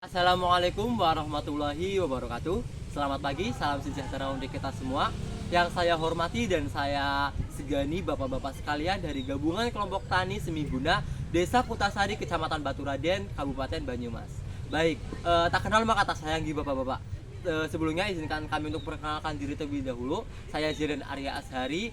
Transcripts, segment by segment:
Assalamualaikum warahmatullahi wabarakatuh. Selamat pagi, salam sejahtera untuk kita semua. Yang saya hormati dan saya segani bapak-bapak sekalian dari gabungan kelompok tani Semiguna Desa Kutasari, Kecamatan Baturaden, Kabupaten Banyumas. Baik, tak kenal maka tak sayangi bapak-bapak. Sebelumnya izinkan kami untuk perkenalkan diri terlebih dahulu. Saya Ziren Arya Ashari,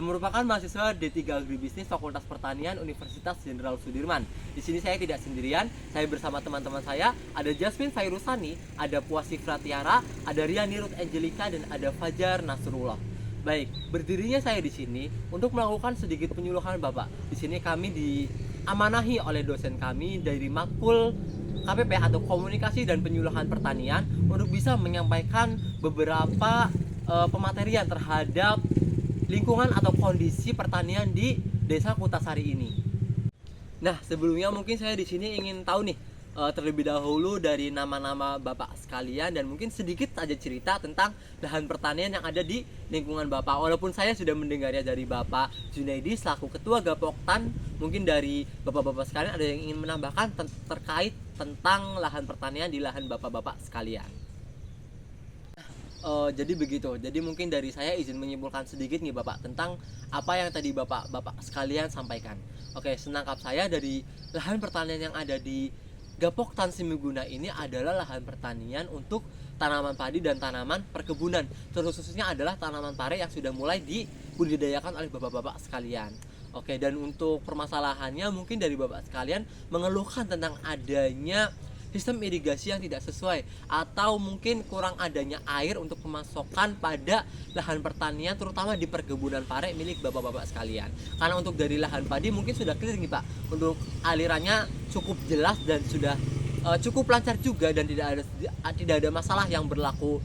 merupakan mahasiswa D3 Agribisnis Fakultas Pertanian Universitas Jenderal Sudirman. Di sini saya tidak sendirian, saya bersama teman-teman saya, ada Jasmine Fairusani, ada Puasi Fratiara, ada Riani Ruth Angelica, dan ada Fajar Nasrullah. Baik, berdirinya saya di sini untuk melakukan sedikit penyuluhan Bapak. Di sini kami diamanahi oleh dosen kami dari Makul KPP atau Komunikasi dan Penyuluhan Pertanian untuk bisa menyampaikan beberapa pematerian terhadap lingkungan atau kondisi pertanian di Desa Kutasari ini. Nah, sebelumnya mungkin saya di sini ingin tahu nih terlebih dahulu dari nama-nama Bapak sekalian dan mungkin sedikit saja cerita tentang lahan pertanian yang ada di lingkungan Bapak. Walaupun saya sudah mendengarnya dari Bapak Junaidi selaku Ketua Gapoktan, mungkin dari Bapak-bapak sekalian ada yang ingin menambahkan terkait tentang lahan pertanian di lahan Bapak-bapak sekalian. Jadi begitu. Jadi mungkin dari saya izin menyimpulkan sedikit nih Bapak tentang apa yang tadi Bapak-bapak sekalian sampaikan. Oke, senangkap saya dari lahan pertanian yang ada di Gapoktan Semiguna ini adalah lahan pertanian untuk tanaman padi dan tanaman perkebunan. Terkhususnya adalah tanaman pare yang sudah mulai dibudidayakan oleh Bapak-bapak sekalian. Oke, dan untuk permasalahannya mungkin dari Bapak sekalian mengeluhkan tentang adanya sistem irigasi yang tidak sesuai atau mungkin kurang adanya air untuk pemasokan pada lahan pertanian terutama di perkebunan pare milik bapak-bapak sekalian. Karena untuk dari lahan padi mungkin sudah clear nih Pak, untuk alirannya cukup jelas dan sudah cukup lancar juga dan tidak ada masalah yang berlaku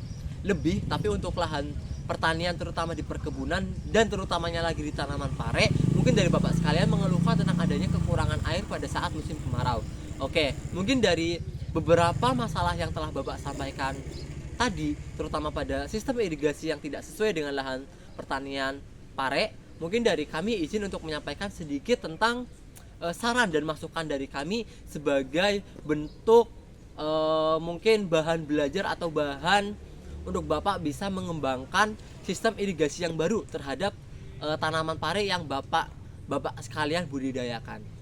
lebih. Tapi untuk lahan pertanian terutama di perkebunan dan terutamanya lagi di tanaman pare, mungkin dari bapak sekalian mengeluhkan tentang adanya kekurangan air pada saat musim kemarau. Oke, mungkin dari beberapa masalah yang telah Bapak sampaikan tadi, terutama pada sistem irigasi yang tidak sesuai dengan lahan pertanian pare, mungkin dari kami izin untuk menyampaikan sedikit tentang saran dan masukan dari kami sebagai bentuk mungkin bahan belajar atau bahan untuk Bapak bisa mengembangkan sistem irigasi yang baru terhadap tanaman pare yang Bapak sekalian budidayakan.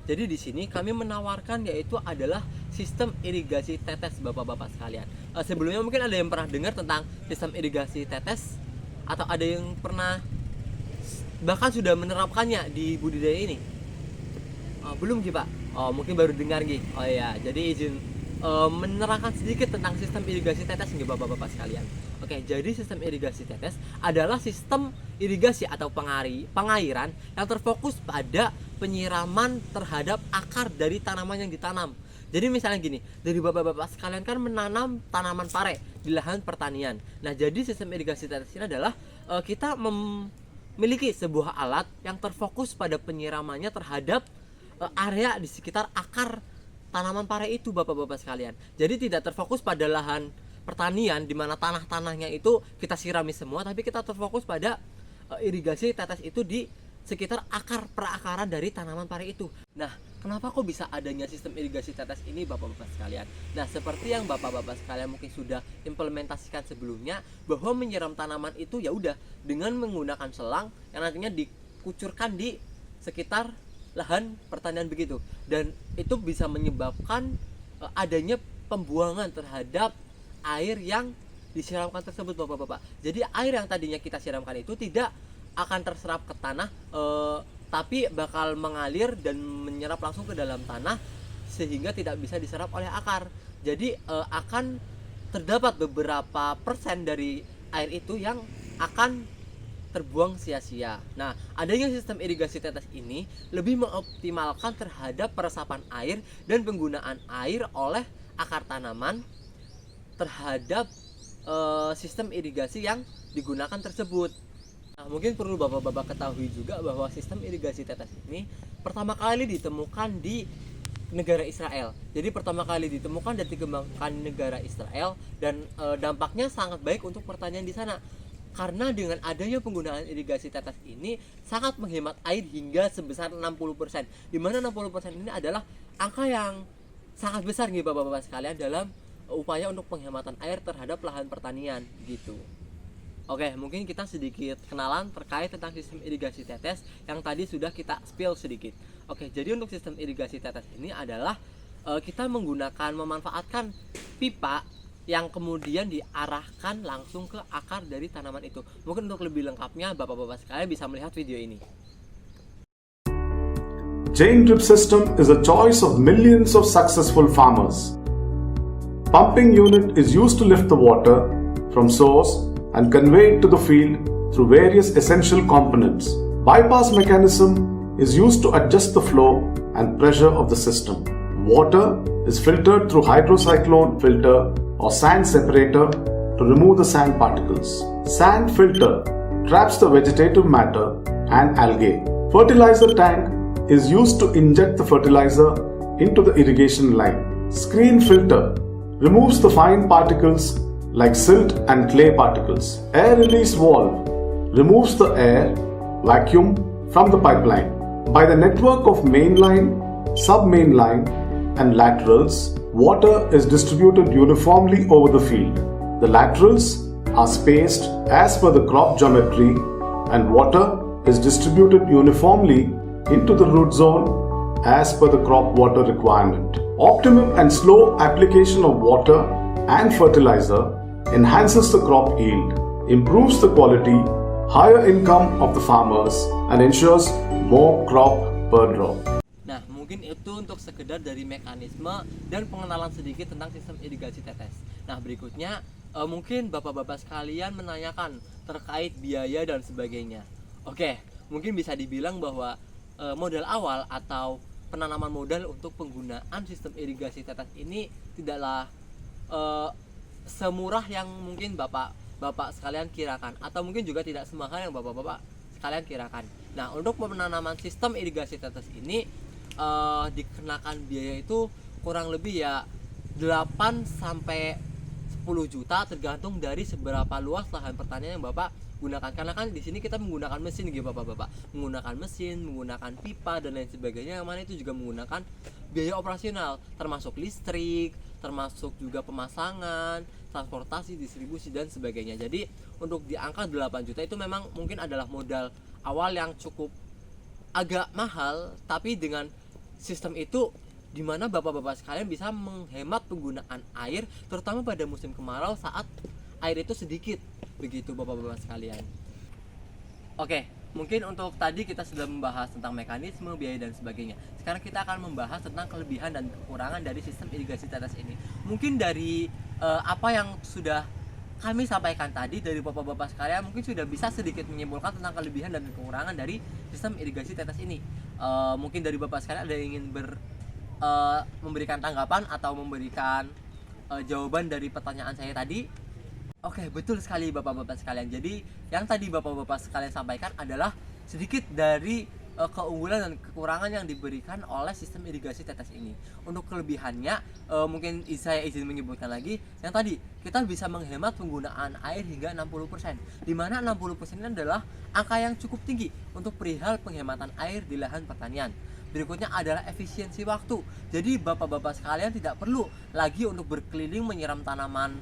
Jadi di sini kami menawarkan yaitu adalah sistem irigasi tetes bapak-bapak sekalian. Sebelumnya mungkin ada yang pernah dengar tentang sistem irigasi tetes atau ada yang pernah bahkan sudah menerapkannya di budidaya ini? Belum Ki Pak? Mungkin baru dengar Ki. Oh iya, jadi izin menerangkan sedikit tentang sistem irigasi tetes nih bapak-bapak sekalian. Oke, jadi sistem irigasi tetes adalah sistem irigasi atau pengairan yang terfokus pada penyiraman terhadap akar dari tanaman yang ditanam. Jadi misalnya gini, dari bapak-bapak sekalian kan menanam tanaman pare di lahan pertanian. Nah, jadi sistem irigasi tetes ini adalah kita memiliki sebuah alat yang terfokus pada penyiramannya terhadap area di sekitar akar tanaman pare itu bapak-bapak sekalian. Jadi tidak terfokus pada lahan pertanian di mana tanah-tanahnya itu kita sirami semua, tapi kita terfokus pada irigasi tetes itu di sekitar akar perakaran dari tanaman pare itu. Nah, kenapa kok bisa adanya sistem irigasi tetes ini bapak-bapak sekalian? Nah, seperti yang bapak-bapak sekalian mungkin sudah implementasikan sebelumnya, bahwa menyiram tanaman itu ya udah dengan menggunakan selang yang nantinya dikucurkan di sekitar lahan pertanian begitu, dan itu bisa menyebabkan adanya pembuangan terhadap air yang disiramkan tersebut bapak-bapak. Jadi air yang tadinya kita siramkan itu tidak akan terserap ke tanah, tapi bakal mengalir dan menyerap langsung ke dalam tanah sehingga tidak bisa diserap oleh akar. Jadi akan terdapat beberapa persen dari air itu yang akan terbuang sia-sia. Nah, adanya sistem irigasi tetes ini lebih mengoptimalkan terhadap peresapan air dan penggunaan air oleh akar tanaman terhadap sistem irigasi yang digunakan tersebut. Nah, mungkin perlu bapak-bapak ketahui juga bahwa sistem irigasi tetes ini pertama kali ditemukan di negara Israel. Jadi pertama kali ditemukan dan dikembangkan negara Israel, dan dampaknya sangat baik untuk pertanian di sana. Karena dengan adanya penggunaan irigasi tetes ini sangat menghemat air hingga sebesar 60%. Di mana 60% ini adalah angka yang sangat besar nih bapak-bapak sekalian dalam upaya untuk penghematan air terhadap lahan pertanian gitu. Oke, mungkin kita sedikit kenalan terkait tentang sistem irigasi tetes yang tadi sudah kita spill sedikit. Oke, jadi untuk sistem irigasi tetes ini adalah kita memanfaatkan pipa yang kemudian diarahkan langsung ke akar dari tanaman itu. Mungkin untuk lebih lengkapnya bapak-bapak sekalian bisa melihat video ini. Jain drip system is a choice of millions of successful farmers. Pumping unit is used to lift the water from source and convey it to the field through various essential components. Bypass mechanism is used to adjust the flow and pressure of the system. Water is filtered through hydrocyclone filter or sand separator to remove the sand particles. Sand filter traps the vegetative matter and algae. Fertilizer tank is used to inject the fertilizer into the irrigation line. Screen filter removes the fine particles like silt and clay particles. Air release valve removes the air, vacuum from the pipeline. By the network of mainline, sub-mainline and laterals, water is distributed uniformly over the field. The laterals are spaced as per the crop geometry and water is distributed uniformly into the root zone as per the crop water requirement. Optimum and slow application of water and fertilizer enhances the crop yield, improves the quality, higher income of the farmers and ensures more crop per drop. Nah, mungkin itu untuk sekedar dari mekanisme dan pengenalan sedikit tentang sistem irigasi tetes. Nah, berikutnya mungkin bapak-bapak sekalian menanyakan terkait biaya dan sebagainya. Oke, mungkin bisa dibilang bahwa modal awal atau penanaman modal untuk penggunaan sistem irigasi tetes ini tidaklah semurah yang mungkin bapak sekalian kirakan, atau mungkin juga tidak semahal yang bapak-bapak sekalian kirakan. Nah, untuk penanaman sistem irigasi tetes ini dikenakan biaya itu kurang lebih ya 8 sampai 10 juta tergantung dari seberapa luas lahan pertanian yang bapak gunakan. Karena kan di sini kita menggunakan mesin gitu bapak-bapak, menggunakan mesin, menggunakan pipa dan lain sebagainya, yang mana itu juga menggunakan biaya operasional termasuk listrik, termasuk juga pemasangan, transportasi, distribusi dan sebagainya. Jadi untuk di angka 8 juta itu memang mungkin adalah modal awal yang cukup agak mahal, tapi dengan sistem itu dimana bapak-bapak sekalian bisa menghemat penggunaan air terutama pada musim kemarau saat air itu sedikit, begitu bapak-bapak sekalian. Oke, mungkin untuk tadi kita sudah membahas tentang mekanisme, biaya dan sebagainya. Sekarang kita akan membahas tentang kelebihan dan kekurangan dari sistem irigasi tetes ini. Mungkin dari apa yang sudah kami sampaikan tadi dari bapak-bapak sekalian mungkin sudah bisa sedikit menyimpulkan tentang kelebihan dan kekurangan dari sistem irigasi tetes ini. Mungkin dari bapak sekalian ada yang ingin memberikan tanggapan atau memberikan jawaban dari pertanyaan saya tadi. Oke, betul sekali bapak-bapak sekalian. Jadi yang tadi bapak-bapak sekalian sampaikan adalah sedikit dari keunggulan dan kekurangan yang diberikan oleh sistem irigasi tetes ini. Untuk kelebihannya mungkin saya izin menyebutkan lagi, yang tadi kita bisa menghemat penggunaan air hingga 60%, di mana 60% ini adalah angka yang cukup tinggi untuk perihal penghematan air di lahan pertanian. Berikutnya adalah efisiensi waktu. Jadi bapak-bapak sekalian tidak perlu lagi untuk berkeliling menyiram tanaman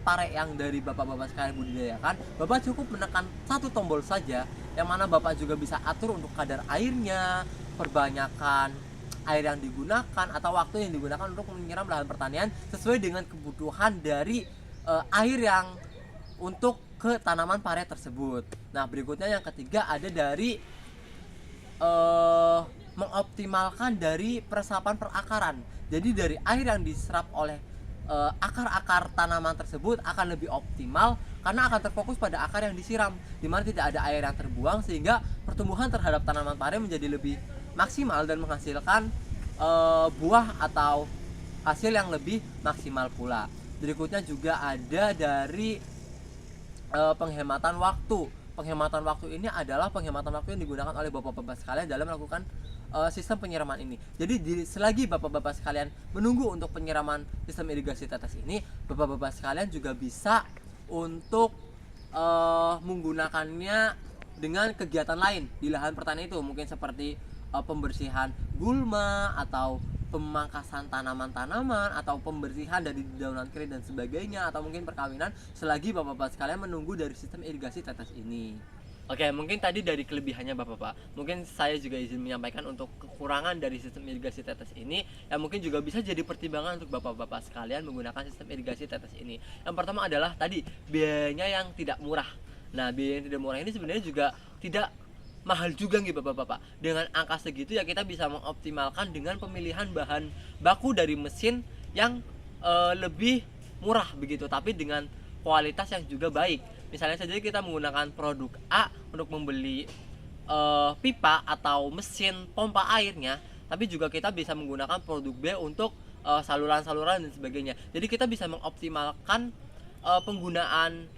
pare yang dari bapak-bapak sekalian budidayakan. Bapak cukup menekan satu tombol saja, yang mana bapak juga bisa atur untuk kadar airnya, perbanyakan air yang digunakan atau waktu yang digunakan untuk menyiram lahan pertanian sesuai dengan kebutuhan dari air yang untuk ke tanaman pare tersebut. Nah, berikutnya yang ketiga ada dari mengoptimalkan dari peresapan perakaran. Jadi dari air yang diserap oleh akar-akar tanaman tersebut akan lebih optimal karena akan terfokus pada akar yang disiram, di mana tidak ada air yang terbuang, sehingga pertumbuhan terhadap tanaman pare menjadi lebih maksimal dan menghasilkan buah atau hasil yang lebih maksimal pula. Berikutnya juga ada dari penghematan waktu. Penghematan waktu ini adalah penghematan waktu yang digunakan oleh bapak-bapak sekalian dalam melakukan sistem penyiraman ini. Jadi selagi bapak-bapak sekalian menunggu untuk penyiraman sistem irigasi tetes ini, bapak-bapak sekalian juga bisa untuk menggunakannya dengan kegiatan lain di lahan pertanian itu, mungkin seperti pembersihan gulma atau pemangkasan tanaman-tanaman atau pembersihan dari dedaunan kering dan sebagainya, atau mungkin perkawinan, selagi bapak-bapak sekalian menunggu dari sistem irigasi tetes ini. Oke, mungkin tadi dari kelebihannya bapak-bapak. Mungkin saya juga izin menyampaikan untuk kekurangan dari sistem irigasi tetes ini, yang mungkin juga bisa jadi pertimbangan untuk bapak-bapak sekalian menggunakan sistem irigasi tetes ini. Yang pertama adalah tadi biayanya yang tidak murah. Nah, biaya yang tidak murah ini sebenarnya juga tidak mahal juga nih bapak-bapak. Dengan angka segitu ya kita bisa mengoptimalkan dengan pemilihan bahan baku dari mesin yang lebih murah begitu, tapi dengan kualitas yang juga baik. Misalnya saja kita menggunakan produk A untuk membeli pipa atau mesin pompa airnya, tapi juga kita bisa menggunakan produk B untuk saluran-saluran dan sebagainya. Jadi kita bisa mengoptimalkan penggunaan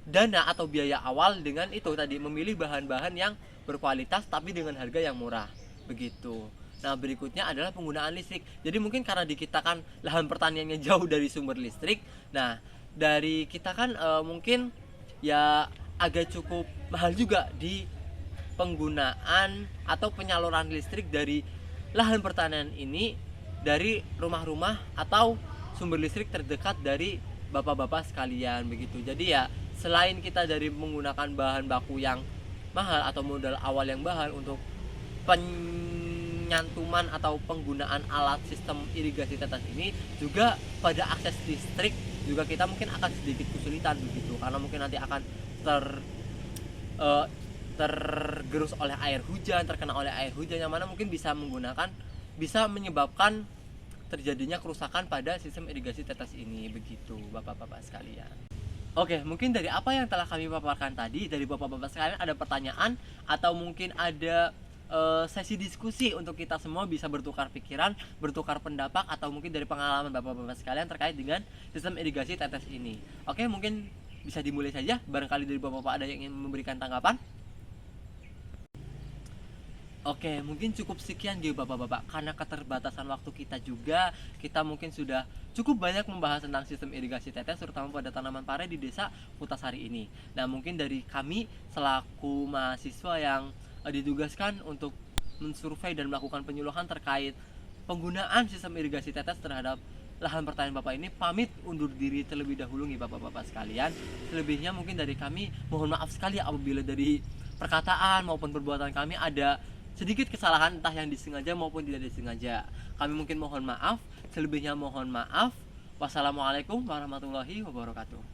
dana atau biaya awal dengan itu tadi, memilih bahan-bahan yang berkualitas tapi dengan harga yang murah begitu. Nah, berikutnya adalah penggunaan listrik. Jadi mungkin karena di kita kan lahan pertaniannya jauh dari sumber listrik. Nah, dari kita kan mungkin ya agak cukup mahal juga di penggunaan atau penyaluran listrik dari lahan pertanian ini dari rumah-rumah atau sumber listrik terdekat dari bapak-bapak sekalian begitu. Jadi ya selain kita dari menggunakan bahan baku yang mahal atau modal awal yang mahal untuk penyantuman atau penggunaan alat sistem irigasi tetes ini, juga pada akses listrik juga kita mungkin akan sedikit kesulitan begitu, karena mungkin nanti akan tergerus oleh air hujan, terkena oleh air hujan, yang mana mungkin bisa menyebabkan terjadinya kerusakan pada sistem irigasi tetes ini begitu bapak-bapak sekalian. Oke, mungkin dari apa yang telah kami paparkan tadi, dari bapak-bapak sekalian ada pertanyaan atau mungkin ada sesi diskusi untuk kita semua bisa bertukar pikiran, bertukar pendapat, atau mungkin dari pengalaman bapak-bapak sekalian terkait dengan sistem irigasi tetes ini. Oke, mungkin bisa dimulai saja, barangkali dari bapak-bapak ada yang ingin memberikan tanggapan. Oke, mungkin cukup sekian gitu bapak-bapak, karena keterbatasan waktu kita juga, kita mungkin sudah cukup banyak membahas tentang sistem irigasi tetes terutama pada tanaman pare di desa Putasari ini. Nah, mungkin dari kami selaku mahasiswa yang ditugaskan untuk mensurvei dan melakukan penyuluhan terkait penggunaan sistem irigasi tetes terhadap lahan pertanian bapak ini, pamit undur diri terlebih dahulu nih bapak-bapak sekalian. Selebihnya mungkin dari kami mohon maaf sekali apabila dari perkataan maupun perbuatan kami ada sedikit kesalahan, entah yang disengaja maupun tidak disengaja. Kami mungkin mohon maaf, selebihnya mohon maaf. Wassalamualaikum warahmatullahi wabarakatuh.